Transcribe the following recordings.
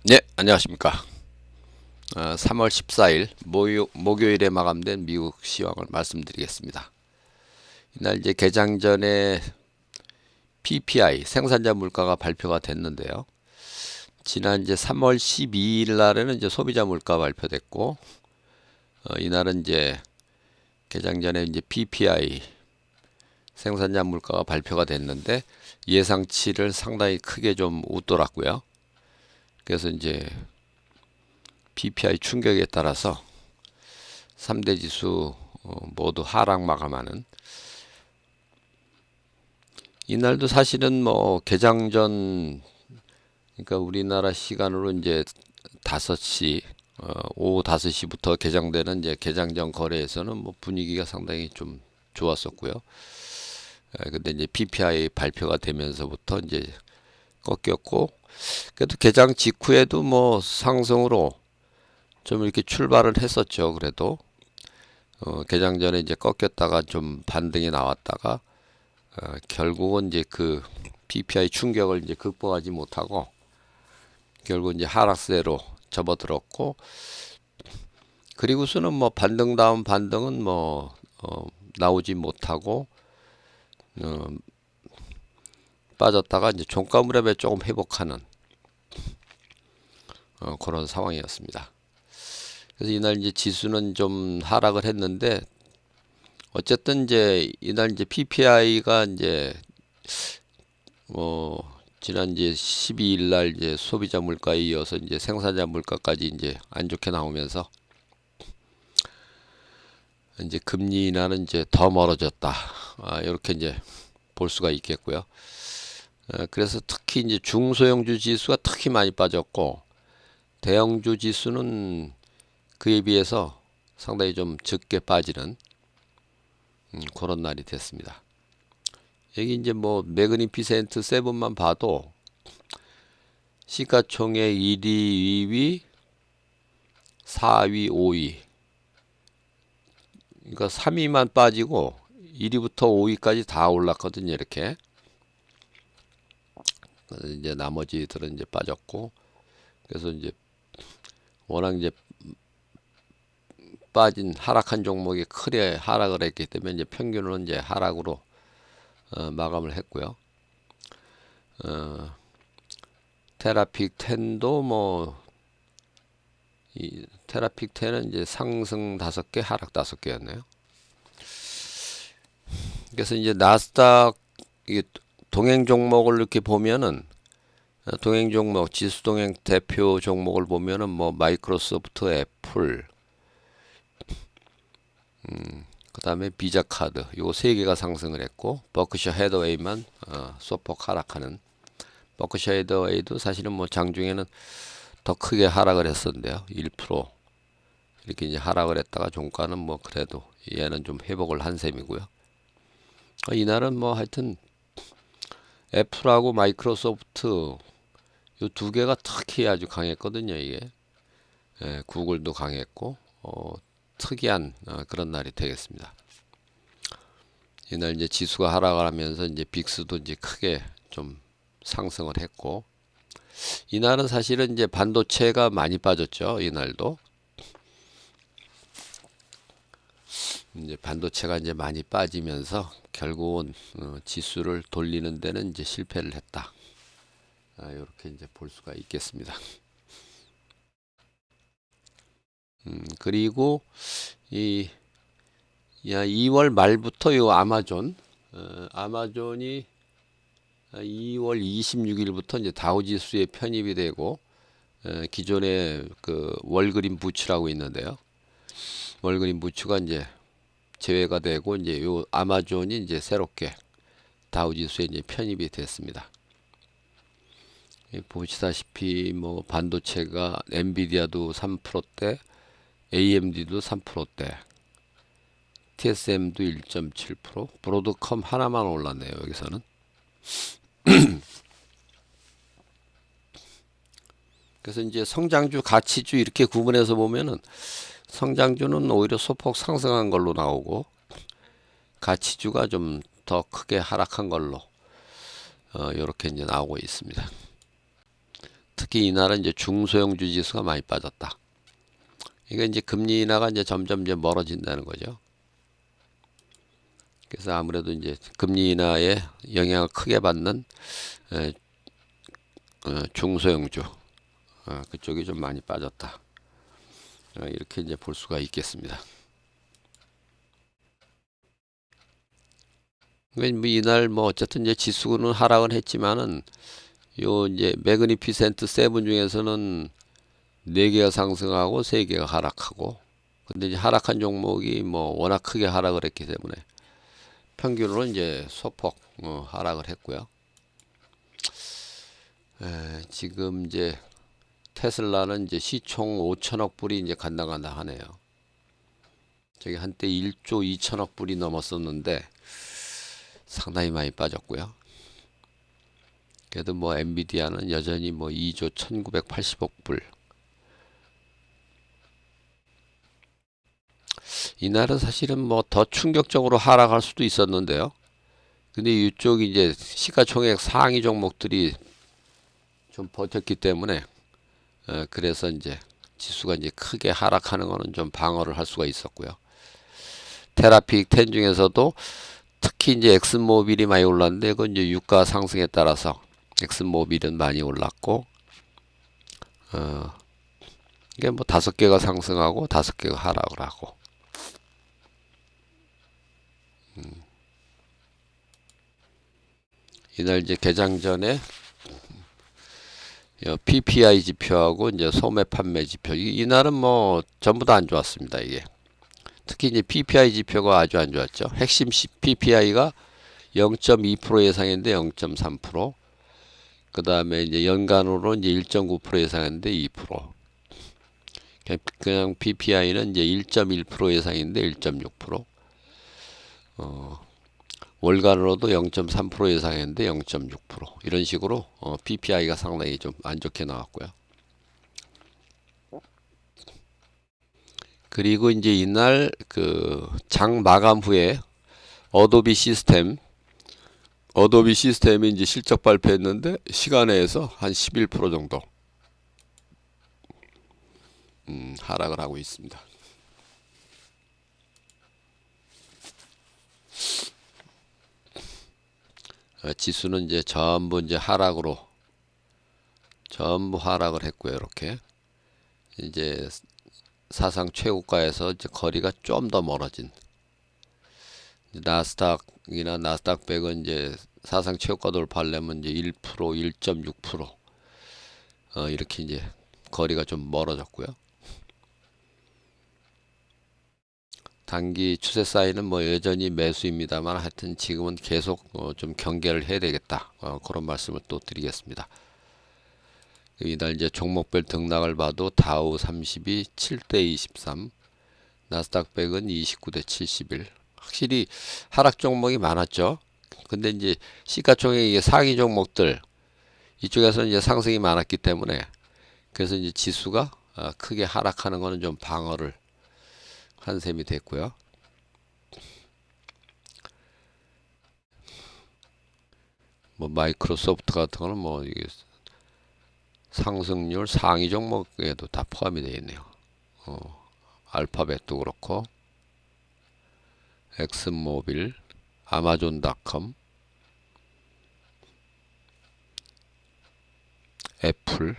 네, 안녕하십니까. 3월 14일 목요일에 마감된 미국 시황을 말씀드리겠습니다. 이날 이제 개장 전에 PPI 생산자 물가가 발표가 됐는데요. 지난 이제 3월 12일 날에는 이제 소비자 물가 발표됐고, 이날은 이제 개장 전에 이제 PPI 생산자 물가가 발표가 됐는데 예상치를 상당히 크게 좀 웃돌았고요. 그래서 이제 PPI 충격에 따라서 3대 지수 모두 하락 마감하는, 이날도 사실은 뭐 개장 전, 그러니까 우리나라 시간으로 이제 5시, 오후 5시부터 개장되는 이제 개장 전 거래에서는 뭐 분위기가 상당히 좀 좋았었고요. 근데 이제 PPI 발표가 되면서부터 이제 꺾였고, 그래도 개장 직후에도 뭐 상승으로 좀 이렇게 출발을 했었죠. 그래도 개장 전에 이제 꺾였다가 좀 반등이 나왔다가 결국은 이제 그 PPI 충격을 이제 극복하지 못하고 결국 이제 하락세로 접어들었고, 그리고서는 뭐 반등 다음 반등은 뭐 나오지 못하고 어, 빠졌다가 이제 종가 무렵에 조금 회복하는 그런 상황이었습니다. 그래서 이날 이제 지수는 좀 하락을 했는데, 어쨌든 이제 이날 이제 PPI가 이제 지난 이제 12일 날 이제 소비자 물가에 이어서 이제 생산자 물가까지 이제 안 좋게 나오면서 이제 금리 인하는 이제 더 멀어졌다. 이렇게 이제 볼 수가 있겠고요. 그래서 특히 이제 중소형주 지수가 특히 많이 빠졌고, 대형주 지수는 그에 비해서 상당히 좀 적게 빠지는 그런 날이 됐습니다. 여기 이제 뭐 매그니피센트 세븐만 봐도 시가총액 1위, 2위, 4위, 5위, 그러니까 3위만 빠지고 1위부터 5위까지 다 올랐거든요. 이렇게. 그래서 이제 나머지들은 이제 빠졌고, 그래서 이제 워낙 이제 빠진 하락한 종목이 크게 하락을 했기 때문에 이제 평균은 이제 하락으로 마감을 했고요. 테라픽 10도 뭐 이 테라픽 10은 이제 상승 5개, 하락 5개였네요. 그래서 이제 나스닥 이 동행 종목을 이렇게 보면은, 동행 종목 지수 동행 대표 종목을 보면은 뭐 마이크로소프트, 애플, 그다음에 비자 카드 요 세 개가 상승을 했고, 버크셔 해더웨이만 소폭 하락하는. 버크셔 해더웨이도 사실은 뭐 장중에는 더 크게 하락을 했었는데요. 1% 이렇게 이제 하락을 했다가 종가는 뭐 그래도 얘는 좀 회복을 한 셈이고요. 이날은 뭐 하여튼 애플하고 마이크로소프트 요 두 개가 특히 아주 강했거든요. 이게 구글도 강했고 특이한 그런 날이 되겠습니다. 이날 이제 지수가 하락을 하면서 이제 빅스도 이제 크게 좀 상승을 했고, 이날은 사실은 이제 반도체가 많이 빠졌죠. 이날도 이제 반도체가 이제 많이 빠지면서 결국은 지수를 돌리는 데는 이제 실패를 했다. 이렇게 이제 볼 수가 있겠습니다. 그리고 이 2월 말부터 요 아마존이 2월 26일부터 이제 다우지수에 편입이 되고, 기존에 그 월그린 부츠라고 있는데요. 월그린 부츠가 이제 제외가 되고 이제 요 아마존이 이제 새롭게 다우지수에 이제 편입이 됐습니다. 보시다시피 뭐 반도체가 엔비디아도 3%대, AMD도 3%대, TSM도 1.7%, 브로드컴 하나만 올랐네요. 여기서는. 그래서 이제 성장주, 가치주 이렇게 구분해서 보면은 성장주는 오히려 소폭 상승한 걸로 나오고, 가치주가 좀 더 크게 하락한 걸로 이렇게 이제 나오고 있습니다. 특히 이날은 이제 중소형주 지수가 많이 빠졌다. 이게 이제 금리 인하가 이제 점점 이제 멀어진다는 거죠. 그래서 아무래도 이제 금리 인하에 영향을 크게 받는 에, 중소형주 그쪽이 좀 많이 빠졌다. 이렇게 이제 볼 수가 있겠습니다. 뭐 이날 뭐 어쨌든 이제 지수는 하락은 했지만은 요 이제 매그니피센트 세븐 중에서는 4개가 상승하고 3개가 하락하고, 근데 이제 하락한 종목이 뭐 워낙 크게 하락을 했기 때문에 평균으로 이제 소폭 하락을 했고요. 지금 이제 테슬라는 이제 시총 5천억 불이 이제 간다 하네요. 저기 한때 1조 2천억 불이 넘었었는데 상당히 많이 빠졌고요. 그래도 뭐 엔비디아는 여전히 뭐 2조 1980억 불. 이날은 사실은 뭐 더 충격적으로 하락할 수도 있었는데요. 근데 이쪽 이제 시가총액 상위 종목들이 좀 버텼기 때문에 그래서 이제 지수가 이제 크게 하락하는 거는 좀 방어를 할 수가 있었고요. 테라픽 10 중에서도 특히 이제 엑슨모빌이 많이 올랐는데 그건 이제 유가 상승에 따라서 엑슨모빌은 많이 올랐고, 이게 뭐 5개가 상승하고 5개가 하락을 하고. 이날 이제 개장 전에 PPI 지표하고 이제 소매 판매 지표, 이날은 뭐 전부 다 안 좋았습니다. 이게 특히 이제 PPI 지표가 아주 안 좋았죠. 핵심 PPI가 0.2% 예상했는데 0.3%, 그 다음에 이제 연간으로 이제 1.9% 예상했는데 2%, 그냥 PPI는 이제 1.1% 예상인데 1.6%, 월간으로도 0.3% 예상했는데 0.6%, 이런 식으로 PPI가 상당히 좀 안 좋게 나왔고요. 그리고 이제 이날 그 장 마감 후에 어도비 시스템이 이제 실적 발표했는데 시간외에서 한 11% 정도 하락을 하고 있습니다. 지수는 이제 전부 이제 전부 하락을 했고요. 이렇게 이제 사상 최고가에서 이제 거리가 좀 더 멀어진, 나스닥이나 나스닥 100은 이제 사상 최고가 돌파하려면 이제 1%, 1.6% 이렇게 이제 거리가 좀 멀어졌고요. 단기 추세 사이는 뭐 여전히 매수입니다만 하여튼 지금은 계속 좀 경계를 해야 되겠다, 그런 말씀을 또 드리겠습니다. 이날 이제 종목별 등락을 봐도 다우 30이 7대 23, 나스닥 100은 29대 71. 확실히 하락 종목이 많았죠. 근데 이제 시가총액 상위 종목들 이쪽에서는 이제 상승이 많았기 때문에 그래서 이제 지수가 크게 하락하는 거는 좀 방어를 한 셈이 됐고요. 뭐 마이크로소프트 같은 거는 뭐 이게 상승률 상위 종목에도 다 포함이 되어 있네요. 알파벳도 그렇고 엑슨모빌, 아마존닷컴, 애플은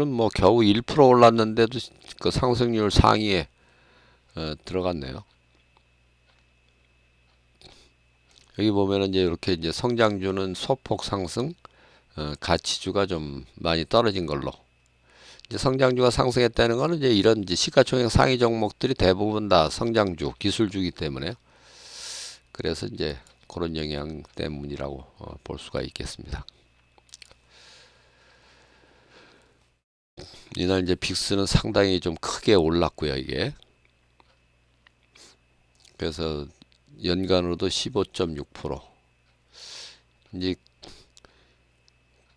뭐 겨우 1% 올랐는데도 그 상승률 상위에 들어갔네요. 여기 보면은 이제 이렇게 이제 성장주는 소폭 상승, 가치주가 좀 많이 떨어진 걸로. 이제 성장주가 상승했다는 거는 이제 이런 이제 시가총액 상위 종목들이 대부분 다 성장주, 기술주기 때문에요. 그래서 이제 그런 영향 때문이라고 볼 수가 있겠습니다. 이날 이제 빅스는 상당히 좀 크게 올랐고요, 이게. 그래서 연간으로도 15.6%. 이제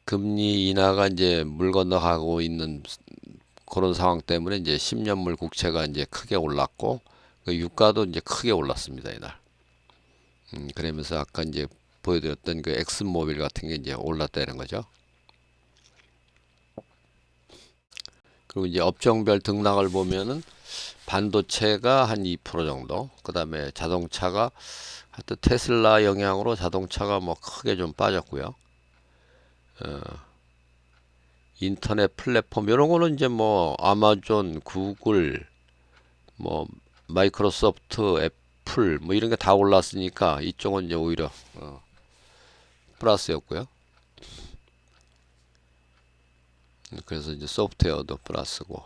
금리 인하가 이제 물 건너가고 있는 그런 상황 때문에 이제 10년물 국채가 이제 크게 올랐고, 그 유가도 이제 크게 올랐습니다, 이날. 그러면서 아까 이제 보여드렸던 그 엑슨모빌 같은 게 이제 올랐다는 거죠. 그리고 이제 업종별 등락을 보면은 반도체가 한 2% 정도, 그 다음에 자동차가 하여튼 테슬라 영향으로 자동차가 뭐 크게 좀 빠졌고요. 인터넷 플랫폼 이런 거는 이제 뭐 아마존, 구글, 뭐 마이크로소프트, 애플 뭐 이런 게 다 올랐으니까 이쪽은 이제 오히려 플러스였고요. 그래서 이제 소프트웨어도 플러스고,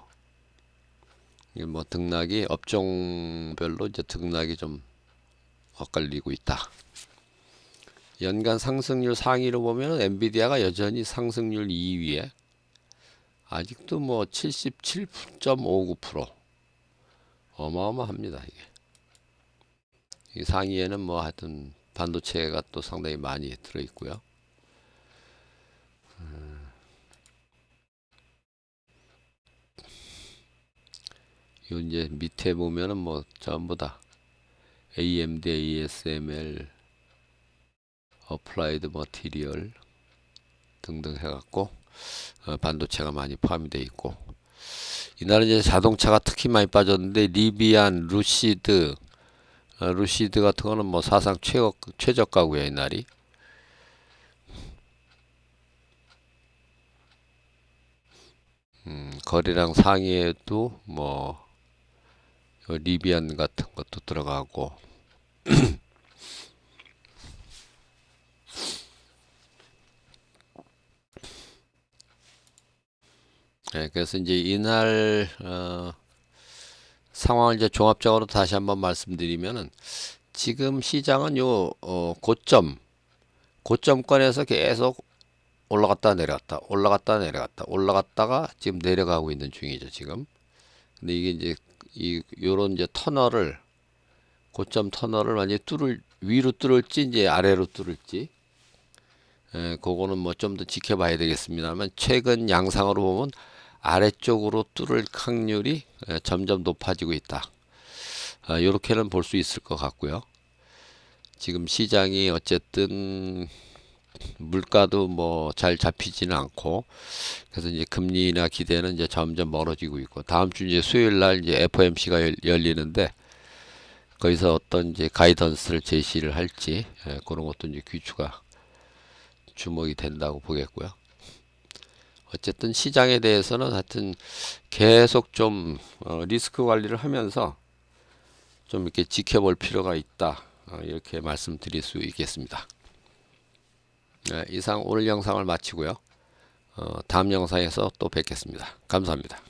이게 뭐 등락이 업종별로 이제 등락이 좀 엇갈리고 있다. 연간 상승률 상위로 보면 엔비디아가 여전히 상승률 2위에 아직도 뭐 77.59%, 어마어마합니다. 이게 이 상위에는 뭐 하여튼 반도체가 또 상당히 많이 들어 있고요. 요 이제 밑에 보면은 뭐 전부 다 AMD, ASML, 어플라이드 머티리얼 등등 해갖고 반도체가 많이 포함이 돼 있고, 이날은 이제 자동차가 특히 많이 빠졌는데 리비안, 루시드 같은 거는 뭐 사상 최저가고요 이날이. 거래량 상위에도 뭐 리비안 같은 것도 들어가고. 네, 그래서 이제 이날 상황을 이제 종합적으로 다시 한번 말씀드리면은, 지금 시장은 요 고점권에서 계속 올라갔다 내려갔다 올라갔다 내려갔다 올라갔다가 지금 내려가고 있는 중이죠 지금. 근데 이게 이제 이 요런 이제 터널을, 고점 터널을 완전히 위로 뚫을지 이제 아래로 뚫을지, 그거는 뭐 좀 더 지켜봐야 되겠습니다만, 최근 양상으로 보면 아래쪽으로 뚫을 확률이 점점 높아지고 있다. 이렇게는 볼 수 있을 것 같고요. 지금 시장이 어쨌든 물가도 뭐 잘 잡히지는 않고, 그래서 이제 금리나 기대는 이제 점점 멀어지고 있고, 다음 주 이제 수요일 날 이제 FOMC가 열리는데 거기서 어떤 이제 가이던스를 제시를 할지, 그런 것도 이제 귀추가 주목이 된다고 보겠고요. 어쨌든 시장에 대해서는 하여튼 계속 좀 리스크 관리를 하면서 좀 이렇게 지켜볼 필요가 있다. 이렇게 말씀드릴 수 있겠습니다. 이상 오늘 영상을 마치고요. 다음 영상에서 또 뵙겠습니다. 감사합니다.